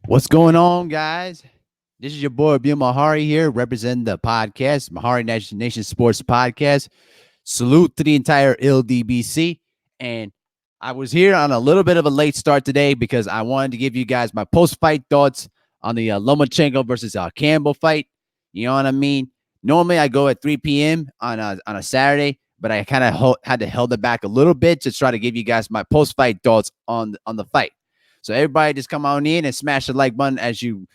What's going on, guys? This is your boy Abdul Mahari here, representing the podcast, MehariNation Sports Podcast. Salute to the entire LDBC. And I was here on a little bit of a late start today because I wanted to give you guys my post-fight thoughts on the Lomachenko versus Campbell fight. You know what I mean? Normally I go at 3 p.m. on a Saturday, but I kind of had to hold it back a little bit to try to give you guys my post-fight thoughts on the fight. So everybody just come on in and smash the like button as you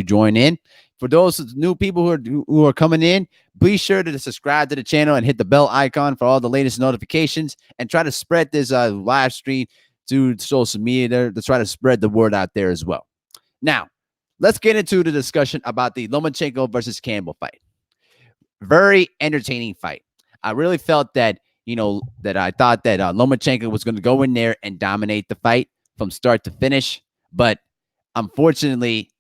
join in. For those new people who are coming in, be sure to subscribe to the channel and hit the bell icon for all the latest notifications, and try to spread this live stream to social media there to try to spread the word out there as well. Now, let's get into the discussion about the Lomachenko versus Campbell fight. Very entertaining fight. I really felt that I thought that Lomachenko was going to go in there and dominate the fight from start to finish, but unfortunately,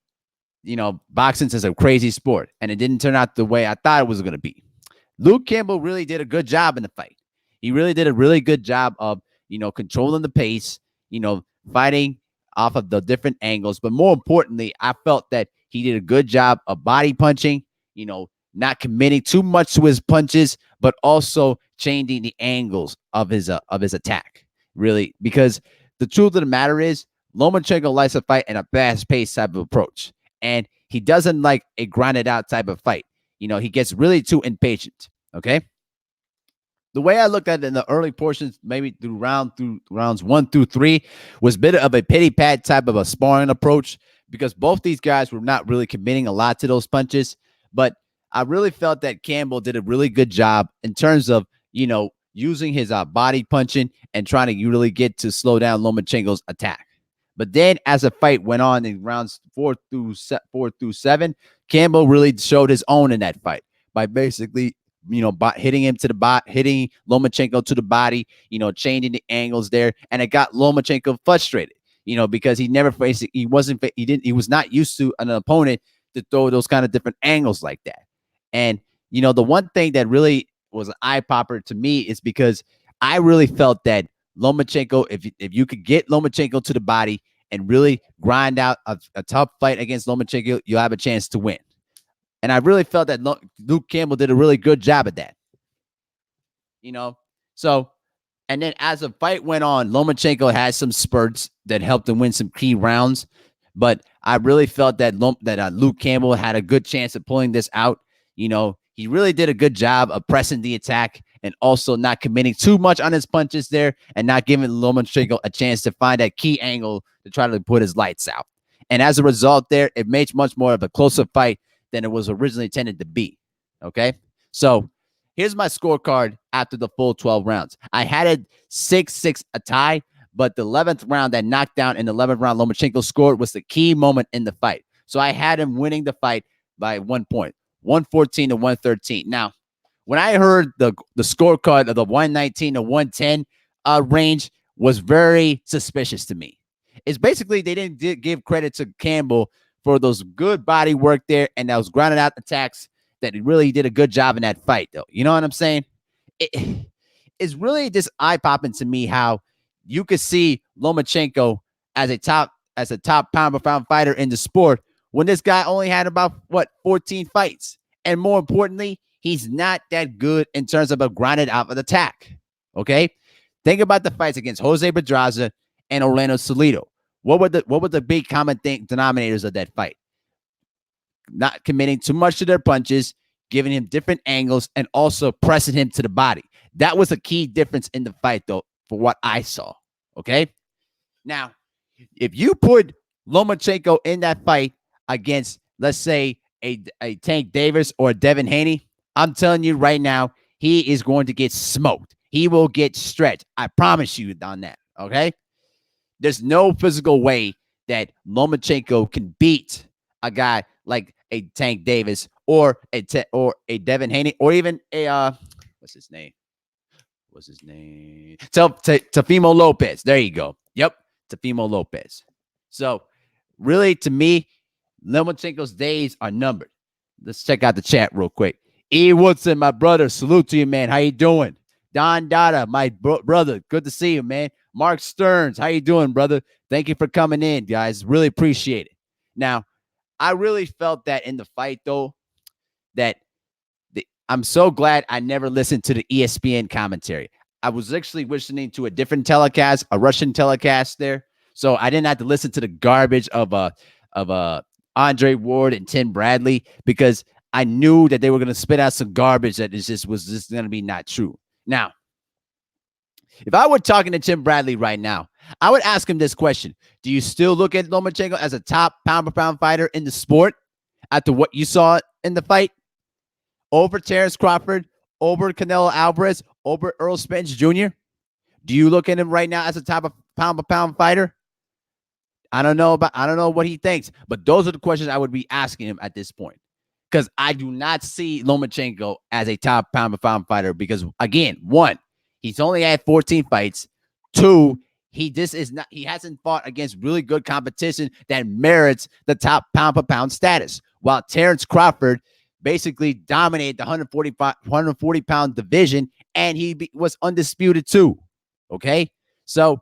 boxing is a crazy sport, and it didn't turn out the way I thought it was going to be. Luke Campbell really did a good job in the fight. He really did a really good job of, controlling the pace, fighting off of the different angles. But more importantly, I felt that he did a good job of body punching, not committing too much to his punches, but also changing the angles of his attack, really, because the truth of the matter is Lomachenko likes to fight in a fast-paced type of approach. And he doesn't like a grinded out type of fight. He gets really too impatient. Okay. The way I looked at it in the early portions, maybe through rounds 1 through 3, was a bit of a pity pat type of a sparring approach, because both these guys were not really committing a lot to those punches. But I really felt that Campbell did a really good job in terms of, using his body punching and trying to really get to slow down Lomachenko's attack. But then as the fight went on in rounds 4 through 7, Campbell really showed his own in that fight by basically, hitting him to the bot, hitting Lomachenko to the body, changing the angles there. And it got Lomachenko frustrated, because he never faced it. He was not used to an opponent to throw those kind of different angles like that. And, the one thing that really was an eye popper to me is because I really felt that Lomachenko, if you could get Lomachenko to the body and really grind out a tough fight against Lomachenko, you'll have a chance to win. And I really felt that Luke Campbell did a really good job at that. So, and then as the fight went on, Lomachenko had some spurts that helped him win some key rounds. But I really felt that Luke Campbell had a good chance of pulling this out. He really did a good job of pressing the attack and also not committing too much on his punches there, and not giving Lomachenko a chance to find that key angle to try to put his lights out. And as a result there, it made much more of a closer fight than it was originally intended to be. Okay? So here's my scorecard after the full 12 rounds. I had it 6-6 a tie, but the 11th round, that knockdown in the 11th round Lomachenko scored, was the key moment in the fight. So I had him winning the fight by 1 point, 114 to 113. Now, when I heard the scorecard of the 119 to 110 range, was very suspicious to me. It's basically they didn't give credit to Campbell for those good body work there and those grounded out attacks, that he really did a good job in that fight, though. You know what I'm saying? It's really just eye-popping to me how you could see Lomachenko as a top pound-for-pound fighter in the sport when this guy only had about 14 fights. And more importantly, he's not that good in terms of a grounded out of attack. Okay? Think about the fights against Jose Pedraza and Orlando Salido. What were the big common denominators of that fight? Not committing too much to their punches, giving him different angles, and also pressing him to the body. That was a key difference in the fight, though, for what I saw. Okay? Now, if you put Lomachenko in that fight against, let's say, a Tank Davis or a Devin Haney, I'm telling you right now, he is going to get smoked. He will get stretched. I promise you on that, okay? There's no physical way that Lomachenko can beat a guy like a Tank Davis or a Devin Haney, or even a what's his name? Teofimo Lopez. There you go. Yep, Teofimo Lopez. So really, to me, Lomachenko's days are numbered. Let's check out the chat real quick. E. Woodson, my brother, salute to you, man. How you doing? Don Dada, my brother, good to see you, man. Mark Stearns, how you doing, brother? Thank you for coming in, guys. Really appreciate it. Now, I really felt that in the fight, though, that I'm so glad I never listened to the ESPN commentary. I was actually listening to a different telecast, a Russian telecast there, so I didn't have to listen to the garbage of Andre Ward and Tim Bradley because I knew that they were going to spit out some garbage that was just going to be not true. Now, if I were talking to Tim Bradley right now, I would ask him this question: do you still look at Lomachenko as a top pound-for-pound fighter in the sport after what you saw in the fight? Over Terrence Crawford, over Canelo Alvarez, over Earl Spence Jr.? Do you look at him right now as a top of pound-for-pound fighter? I don't know what he thinks, but those are the questions I would be asking him at this point. Because I do not see Lomachenko as a top pound-for-pound fighter because, again, one, he's only had 14 fights. Two, he hasn't fought against really good competition that merits the top pound-for-pound status. While Terrence Crawford basically dominated the 140-pound division, and he was undisputed too. Okay? So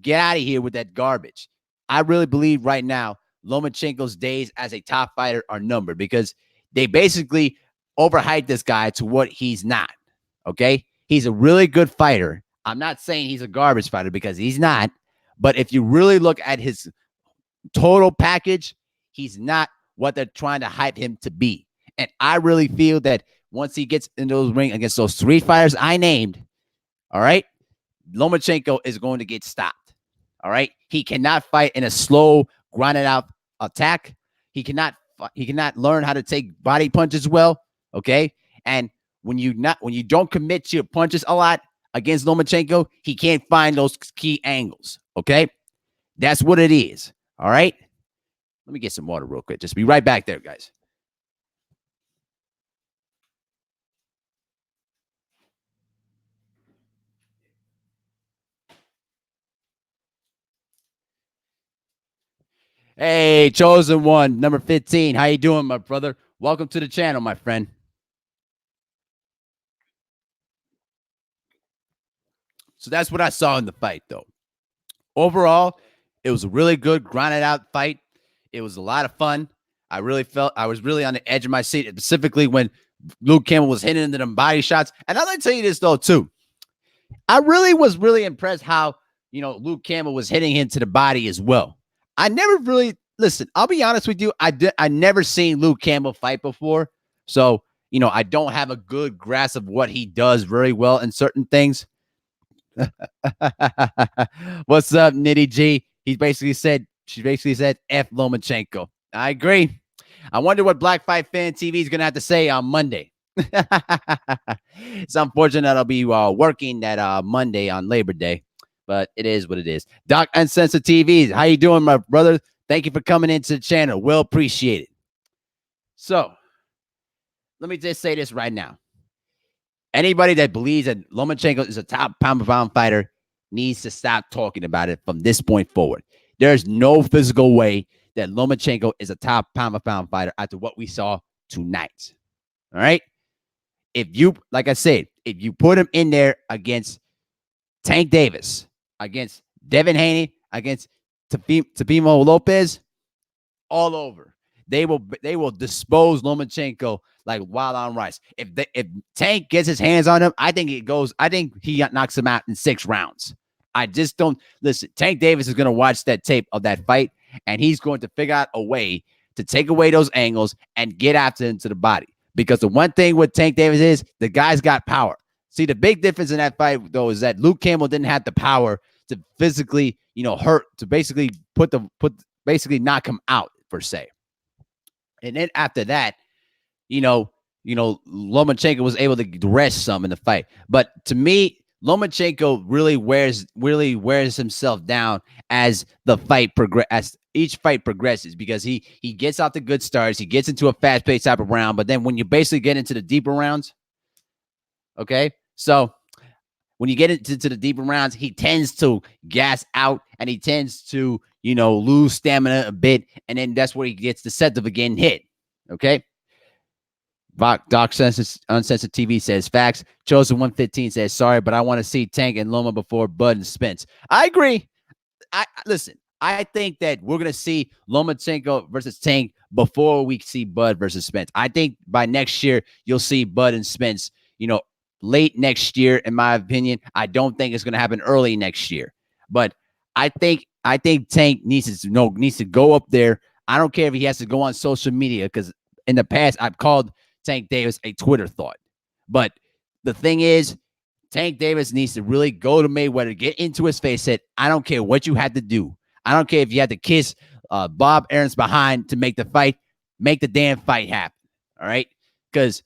get out of here with that garbage. I really believe right now Lomachenko's days as a top fighter are numbered because they basically overhyped this guy to what he's not. Okay? He's a really good fighter. I'm not saying he's a garbage fighter because he's not. But if you really look at his total package, he's not what they're trying to hype him to be. And I really feel that once he gets in those ring against those three fighters I named, all right, Lomachenko is going to get stopped. All right. He cannot fight in a slow, grinded out attack. He cannot learn how to take body punches well. Okay. And when you don't commit to your punches a lot against Lomachenko, he can't find those key angles. Okay. That's what it is. All right. Let me get some water real quick. Just be right back there, guys. Hey, chosen one, number 15. How you doing, my brother? Welcome to the channel, my friend. So that's what I saw in the fight, though. Overall, it was a really good, grinded out fight. It was a lot of fun. I really felt I was really on the edge of my seat, specifically when Luke Campbell was hitting into them body shots. And I'll tell you this, though, too. I really was impressed how, Luke Campbell was hitting him to the body as well. I never really listen. I'll be honest with you. I never seen Luke Campbell fight before, so I don't have a good grasp of what he does very well in certain things. What's up, Nitty G? She basically said F Lomachenko. I agree. I wonder what Black Fight Fan TV is gonna have to say on Monday. It's unfortunate I'll be working that Monday on Labor Day, but it is what it is. Doc Uncensored TV, how you doing, my brother? Thank you for coming into the channel. Well appreciated. So, let me just say this right now. Anybody that believes that Lomachenko is a top pound-for-pound fighter needs to stop talking about it from this point forward. There's no physical way that Lomachenko is a top pound-for-pound fighter after what we saw tonight. All right? Like I said, if you put him in there against Tank Davis, against Devin Haney, against Teofimo Lopez, all over. They will dispose Lomachenko like wild on rice. If Tank gets his hands on him, I think he knocks him out in 6 rounds. I just don't listen. Tank Davis is going to watch that tape of that fight, and he's going to figure out a way to take away those angles and get after him to the body. Because the one thing with Tank Davis is the guy's got power. See, the big difference in that fight, though, is that Luke Campbell didn't have the power to physically, hurt, to basically basically knock him out, per se. And then after that, Lomachenko was able to rest some in the fight. But to me, Lomachenko really wears himself down as the fight as each fight progresses, because he gets out the good starts, he gets into a fast-paced type of round, but then when you basically get into the deeper rounds, okay, so when you get into the deeper rounds, he tends to gas out and he tends to, lose stamina a bit, and then that's where he gets deceptive of getting hit, okay? Uncensored TV says facts. Chosen 115 says sorry, but I want to see Tank and Loma before Bud and Spence. I agree. I listen. I think that we're gonna see Lomachenko versus Tank before we see Bud versus Spence. I think by next year you'll see Bud and Spence. Late next year, in my opinion. I don't think it's gonna happen early next year, but I think Tank needs to go up there. I don't care if he has to go on social media because in the past I've called Tank Davis a Twitter thought, but the thing is, Tank Davis needs to really go to Mayweather, get into his face, said, I don't care what you had to do. I don't care if you had to kiss Bob Aarons behind to make the fight, make the damn fight happen. All right? Because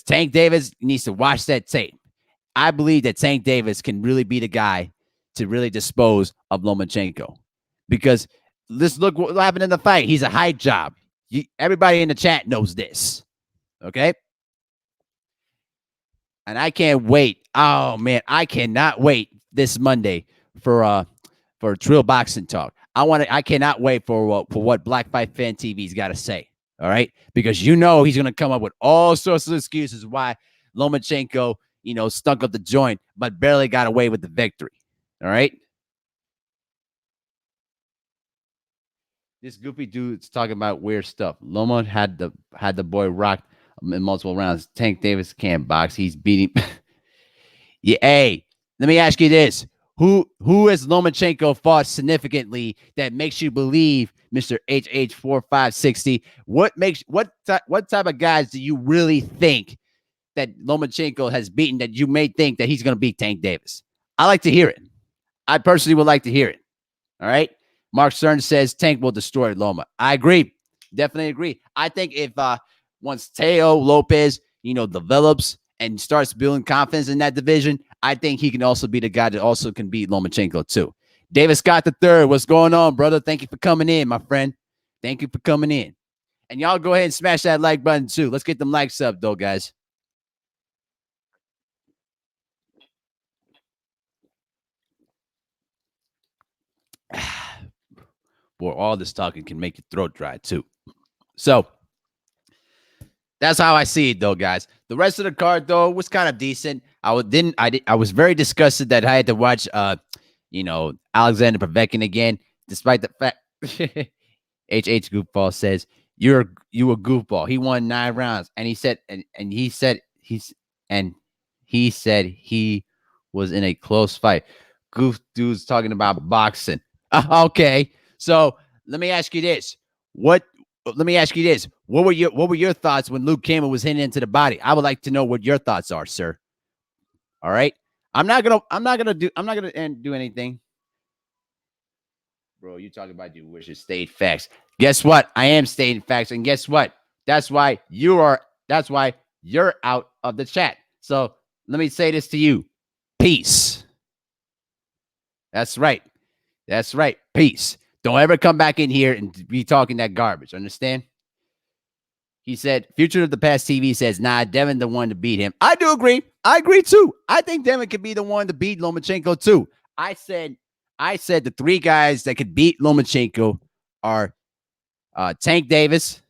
Tank Davis needs to watch that tape. I believe that Tank Davis can really be the guy to really dispose of Lomachenko. Because let's look what happened in the fight. He's a hype job. Everybody in the chat knows this. Okay? And I can't wait. Oh man, I cannot wait this Monday for Trill Boxing Talk. I cannot wait for what Black Fight Fan TV's got to say. All right, because he's going to come up with all sorts of excuses why Lomachenko, stunk up the joint, but barely got away with the victory. All right. This goofy dude's talking about weird stuff. Loma had the boy rocked in multiple rounds. Tank Davis can't box. He's beating. Yeah, hey, let me ask you this: Who has Lomachenko fought significantly that makes you believe, Mr. HH4560? What type of guys do you really think that Lomachenko has beaten that you may think that he's going to beat Tank Davis? I like to hear it. I personally would like to hear it. All right. Mark Stern says Tank will destroy Loma. I agree. Definitely agree. I think if once Teo Lopez, develops and starts building confidence in that division, I think he can also be the guy that also can beat Lomachenko too. David Scott III, what's going on, brother? Thank you for coming in, my friend. Thank you for coming in. And y'all go ahead and smash that like button too. Let's get them likes up though, guys. Boy, all this talking can make your throat dry too. So that's how I see it, though, guys. The rest of the card, though, was kind of decent. I was very disgusted that I had to watch, Alexander Povetkin again, despite the fact HH Goofball says you a goofball. He won 9 rounds, and he said he was in a close fight. Goof dude's talking about boxing. Okay, so let me ask you this: What were your thoughts when Luke Campbell was hitting into the body? I would like to know what your thoughts are, sir. All right. I'm not gonna do anything. Bro, you talking about you wish you stayed facts. Guess what? I am stating facts. And guess what? That's why you're out of the chat. So let me say this to you. Peace. That's right. Peace. Don't ever come back in here and be talking that garbage. Understand? He said, Future of the Past TV says, nah, Devin the one to beat him. I do agree. I agree too. I think Devin could be the one to beat Lomachenko too. I said the 3 guys that could beat Lomachenko are Tank Davis,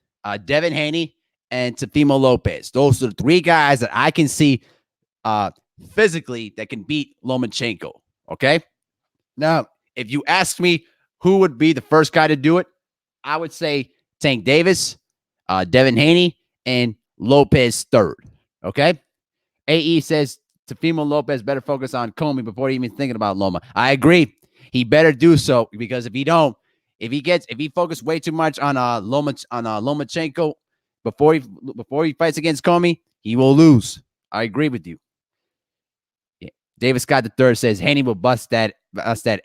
Devin Haney, and Teofimo Lopez. Those are the 3 guys that I can see physically that can beat Lomachenko. Okay? Now, if you ask me who would be the first guy to do it, I would say Tank Davis, Devin Haney, and Lopez third. Okay? AE says Teofimo Lopez better focus on Comey before even thinking about Loma. I agree. He better do so because if he focused way too much on Lomachenko before he fights against Comey, he will lose. I agree with you. Yeah. David Scott III says Haney will bust that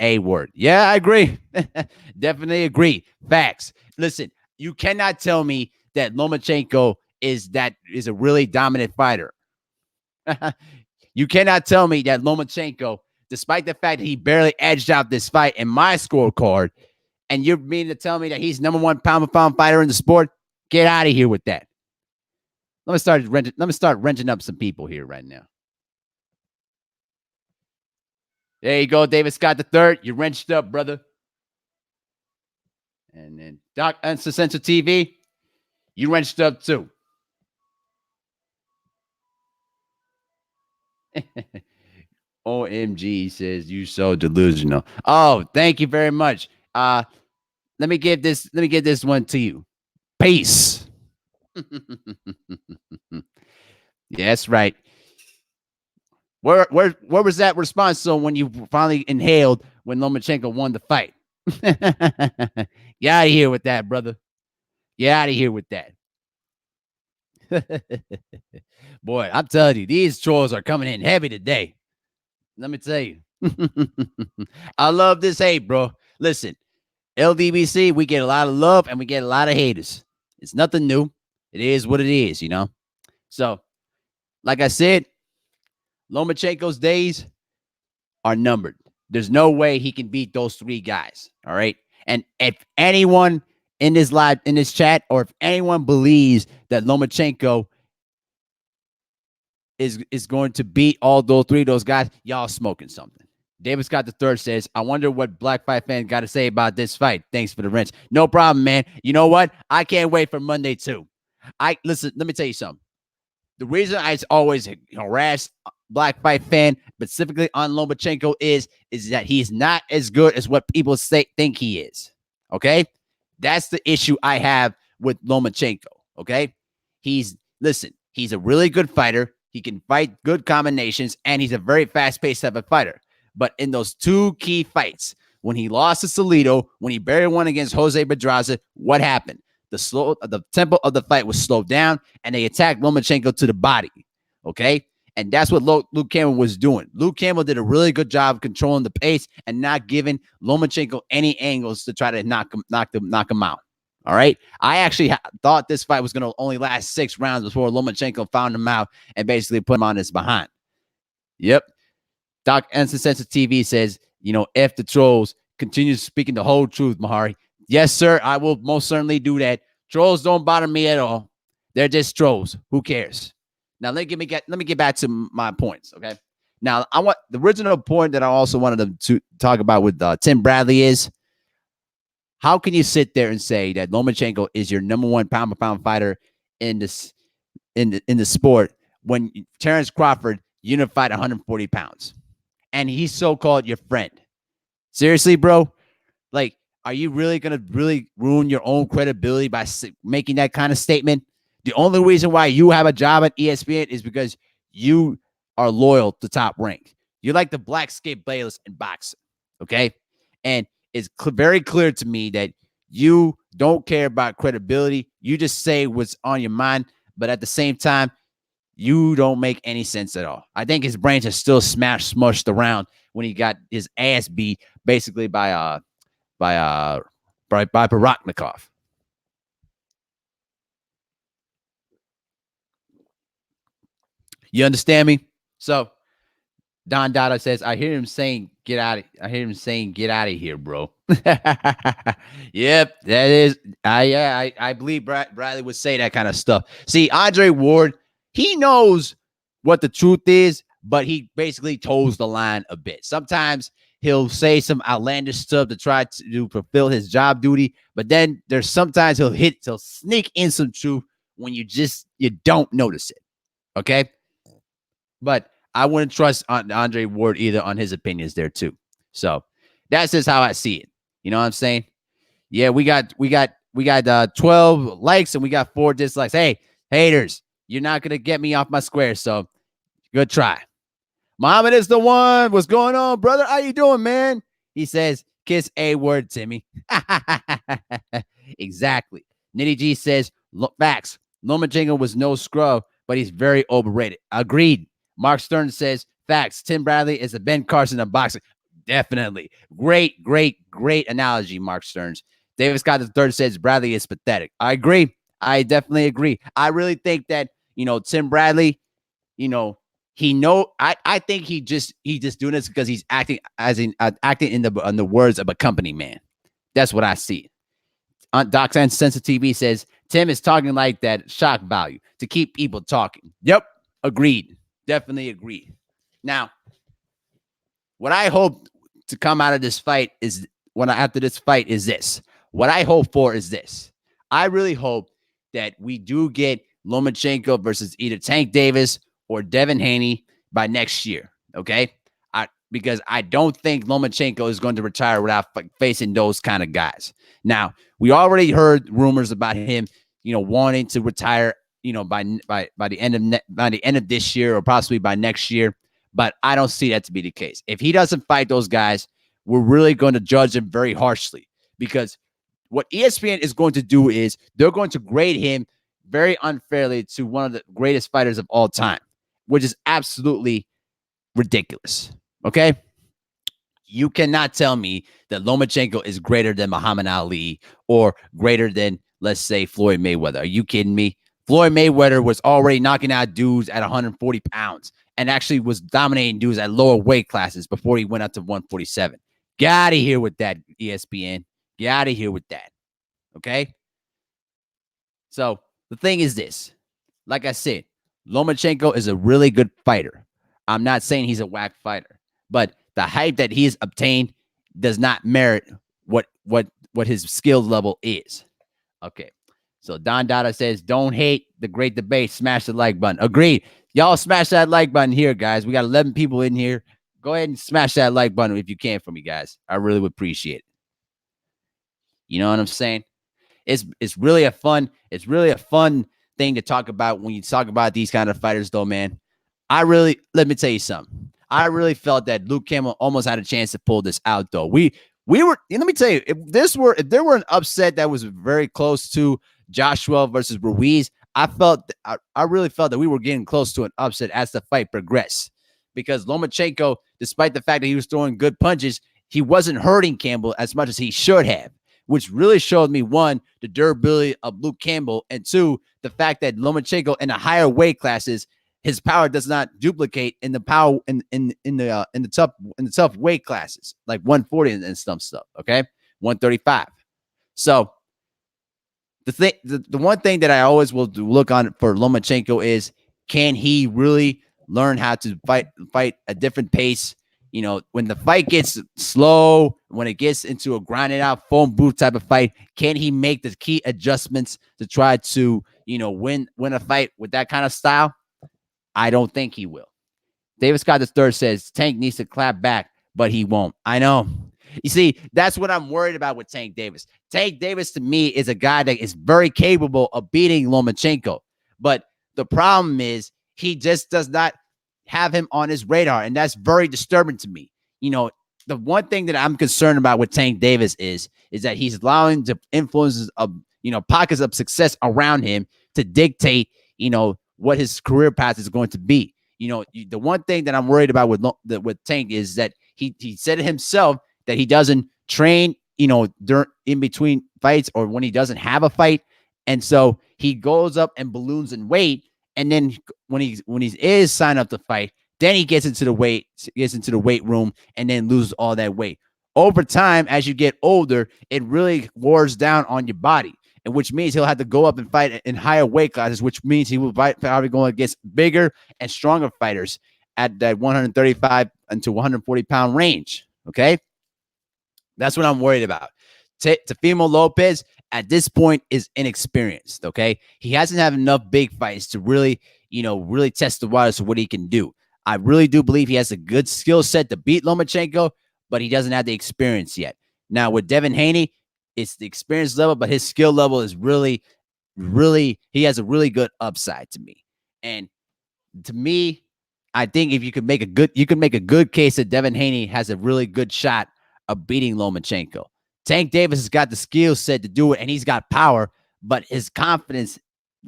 A word. Yeah, I agree. Definitely agree. Facts. Listen, you cannot tell me that Lomachenko is a really dominant fighter. You cannot tell me that Lomachenko, despite the fact that he barely edged out this fight in my scorecard, and you're meaning to tell me that he's number 1 pound-for-pound fighter in the sport? Get out of here with that. Let me start wrenching up some people here right now. There you go, David Scott III. You wrenched up, brother. And then Doc Uncensored TV, you wrenched up too. OMG says you so delusional. Oh, thank you very much. Let me give this one to you. Peace. Yeah, that's right. Where was that response so when you finally inhaled when Lomachenko won the fight? Get out of here with that, brother. Get out of here with that. Boy, I'm telling you, these trolls are coming in heavy today. Let me tell you. I love this hate, bro. Listen, LDBC, we get a lot of love and we get a lot of haters. It's nothing new. It is what it is, you know? So, like I said, Lomachenko's days are numbered. There's no way he can beat those three guys. All right. And if anyone in this chat, or if anyone believes that Lomachenko is going to beat all those three of those guys, y'all smoking something. David Scott III says, I wonder what Black Fight fans got to say about this fight. Thanks for the wrench. No problem, man. You know what? I can't wait for Monday too. Listen, let me tell you something. The reason I always harass Black Fight fan, specifically on Lomachenko, is that he's not as good as what people think he is. Okay? That's the issue I have with Lomachenko. Okay? He's a really good fighter. He can fight good combinations, and he's a very fast-paced type of fighter. But in those two key fights, when he lost to Salido, when he barely won against Jose Pedraza, what happened? The tempo of the fight was slowed down, and they attacked Lomachenko to the body. Okay? And that's what Luke Campbell was doing. Luke Campbell did a really good job of controlling the pace and not giving Lomachenko any angles to try to knock him out. All right. I actually thought this fight was going to only last 6 rounds before Lomachenko found him out and basically put him on his behind. Yep. Doc Uncensored TV says, F the trolls. Continue speaking the whole truth, Mehari. Yes, sir. I will most certainly do that. Trolls don't bother me at all. They're just trolls. Who cares? Now, let me get back to my points, okay? Now, I want the original point that I also wanted to talk about with Tim Bradley is, how can you sit there and say that Lomachenko is your number one pound-for-pound fighter in the sport when Terrence Crawford unified 140 pounds, and he's so-called your friend? Seriously, bro? Like, are you really going to really ruin your own credibility by making that kind of statement? The only reason why you have a job at ESPN is because you are loyal to Top Rank. You're like the black Skip Bayless in boxing, okay? And it's very clear to me that you don't care about credibility. You just say what's on your mind, but at the same time, you don't make any sense at all. I think his brains are still smushed around when he got his ass beat basically by Baraknikov. You understand me? So Don Dada says, I hear him saying, get out of here, bro. Yep, that is. I believe Bradley would say that kind of stuff. See, Andre Ward, he knows what the truth is, but he basically toes the line a bit. Sometimes he'll say some outlandish stuff to try to fulfill his job duty, but then there's sometimes he'll sneak in some truth when you don't notice it. Okay? But I wouldn't trust Andre Ward either on his opinions there too. So that's just how I see it. You know what I'm saying? Yeah, we got 12 likes and we got 4 dislikes. Hey, haters, you're not gonna get me off my square. So good try. Muhammad is the one. What's going on, brother? How you doing, man? He says, kiss a word, Timmy. Exactly. Nitty G says, facts. Lomachenko was no scrub, but he's very overrated. Agreed. Mark Stern says, facts. Tim Bradley is the Ben Carson of boxing. Definitely. Great analogy, Mark Stearns. David Scott III says Bradley is pathetic. I agree. I definitely agree. I really think that, Tim Bradley, I think he just doing this because he's acting acting in the words of a company man. That's what I see. Doc Sensitive TV says Tim is talking like that shock value to keep people talking. Yep. Agreed. Definitely agreed. Now, what I hope to come out of this fight is after this fight is this. What I hope for is this. I really hope that we do get Lomachenko versus either Tank Davis or Devin Haney. by next year. Okay. Because I don't think Lomachenko is going to retire without facing those kind of guys. Now, we already heard rumors about him, wanting to retire, by the end of by the end of this year or possibly by next year. But I don't see that to be the case. If he doesn't fight those guys, we're really going to judge him very harshly, because what ESPN is going to do is they're going to grade him very unfairly to one of the greatest fighters of all time, which is absolutely ridiculous. Okay? You cannot tell me that Lomachenko is greater than Muhammad Ali or greater than, let's say, Floyd Mayweather. Are you kidding me? Floyd Mayweather was already knocking out dudes at 140 pounds and actually was dominating dudes at lower weight classes before he went up to 147. Get out of here with that, ESPN. Get out of here with that. Okay? So the thing is this. Like I said, Lomachenko is a really good fighter. I'm not saying he's a whack fighter, but the hype that he's obtained does not merit what his skill level is. Okay. So Don Dada says, don't hate the great debate. Smash the like button. Agreed. Y'all smash that like button here, guys. We got 11 people in here. Go ahead and smash that like button if you can for me, guys. I really would appreciate it. You know what I'm saying? It's really a fun thing to talk about when you talk about these kind of fighters, though, man. Let me tell you something. I really felt that Luke Campbell almost had a chance to pull this out, though. We were, let me tell you, if there were an upset that was very close to Joshua versus Ruiz, I really felt that we were getting close to an upset as the fight progressed, because Lomachenko, despite the fact that he was throwing good punches, he wasn't hurting Campbell as much as he should have, which really showed me, one, the durability of Luke Campbell, and two, the fact that Lomachenko in the higher weight classes, his power does not duplicate in the power in the tough weight classes like 140 and some stuff. Okay, 135. So the one thing that I always will look on for Lomachenko is, can he really learn how to fight a different pace? When the fight gets slow, when it gets into a grinded out phone booth type of fight, can he make the key adjustments to try to, win a fight with that kind of style? I don't think he will. David Scott III says Tank needs to clap back, but he won't. I know. You see, that's what I'm worried about with Tank Davis. Tank Davis, to me, is a guy that is very capable of beating Lomachenko. But the problem is he just does not have him on his radar, and that's very disturbing to me. The one thing that I'm concerned about with Tank Davis is that he's allowing the influences of, pockets of success around him to dictate, what his career path is going to be. The one thing that I'm worried about with Tank is that he said it himself that he doesn't train, in between fights or when he doesn't have a fight. And so he goes up and balloons in weight. And then when he is signed up to fight, then he gets into the weight room and then loses all that weight. Over time, as you get older, it really wears down on your body, and which means he'll have to go up and fight in higher weight classes, which means he will probably going against bigger and stronger fighters at that 135 to 140 pound range. Okay. That's what I'm worried about. Teofimo Lopez at this point is inexperienced. Okay. He hasn't had enough big fights to really, really test the waters of what he can do. I really do believe he has a good skill set to beat Lomachenko, but he doesn't have the experience yet. Now with Devin Haney, it's the experience level, but his skill level is really, he has a really good upside to me. And to me, I think if you can make a good case that Devin Haney has a really good shot of beating Lomachenko. Tank Davis has got the skill set to do it, and he's got power, but his confidence,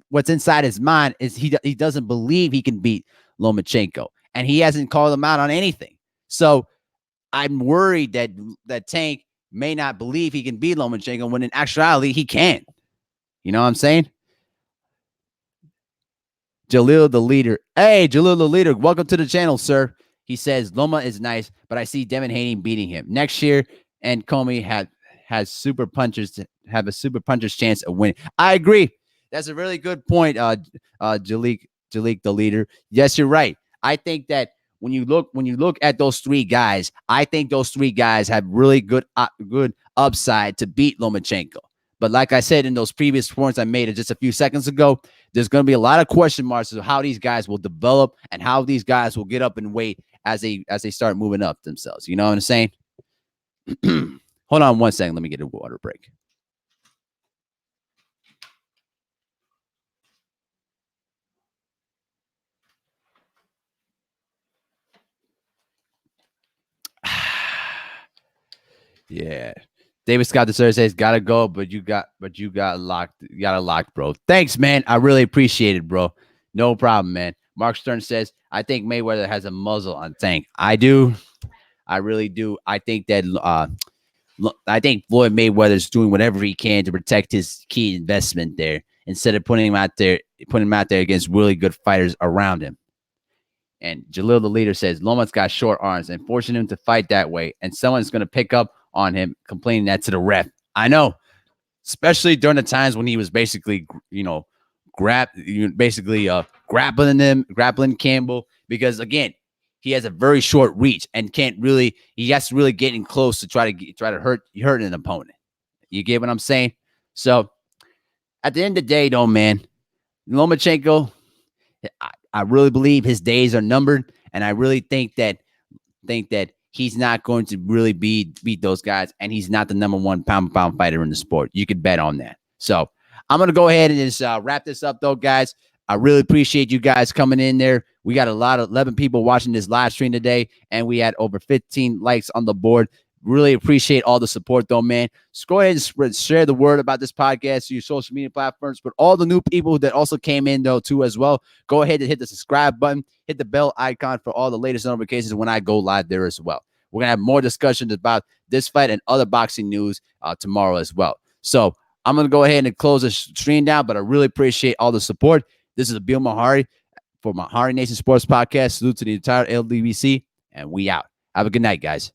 what's inside his mind, is he doesn't believe he can beat Lomachenko, and he hasn't called him out on anything. So I'm worried that Tank may not believe he can beat Lomachenko when in actuality he can. You know what I'm saying? Jalil the Leader. Hey, Jalil the Leader, welcome to the channel, sir. He says Loma is nice, but I see Devin Haney beating him next year, and Comey has super punchers to have a super puncher's chance of winning. I agree. That's a really good point, Jalik the Leader. Yes, you're right. I think that when you look at those three guys, I think those three guys have really good upside to beat Lomachenko. But like I said in those previous points I made just a few seconds ago, there's going to be a lot of question marks as to how these guys will develop and how these guys will get up in weight as they start moving up themselves. You know what I'm saying? Hold on one second. Let me get a water break. Yeah. David Scott III says, gotta go, but you got locked. You got it locked, bro. Thanks, man. I really appreciate it, bro. No problem, man. Mark Stern says, I think Mayweather has a muzzle on Tank. I do. I really do. I think that I think Floyd Mayweather's doing whatever he can to protect his key investment there instead of putting him out there against really good fighters around him. And Jalil the leader says Loma's got short arms and forcing him to fight that way, and someone's going to pick up on him complaining that to the ref. I know, especially during the times when he was basically, grappling Campbell, because again, he has a very short reach and he has to really get in close to try to hurt an opponent. You get what I'm saying? So at the end of the day, though, man, Lomachenko, I really believe his days are numbered, and I really think that he's not going to really beat those guys, and he's not the number one pound-for-pound fighter in the sport. You could bet on that. So I'm going to go ahead and just wrap this up, though, guys. I really appreciate you guys coming in there. We got 11 people watching this live stream today, and we had over 15 likes on the board. Really appreciate all the support, though, man. Just go ahead and share the word about this podcast to your social media platforms. But all the new people that also came in, though, too, as well, go ahead and hit the subscribe button. Hit the bell icon for all the latest notifications when I go live there as well. We're going to have more discussions about this fight and other boxing news tomorrow as well. So I'm going to go ahead and close the stream down, but I really appreciate all the support. This is Abil Mehari for MehariNation Sports Podcast. Salute to the entire LDBC, and we out. Have a good night, guys.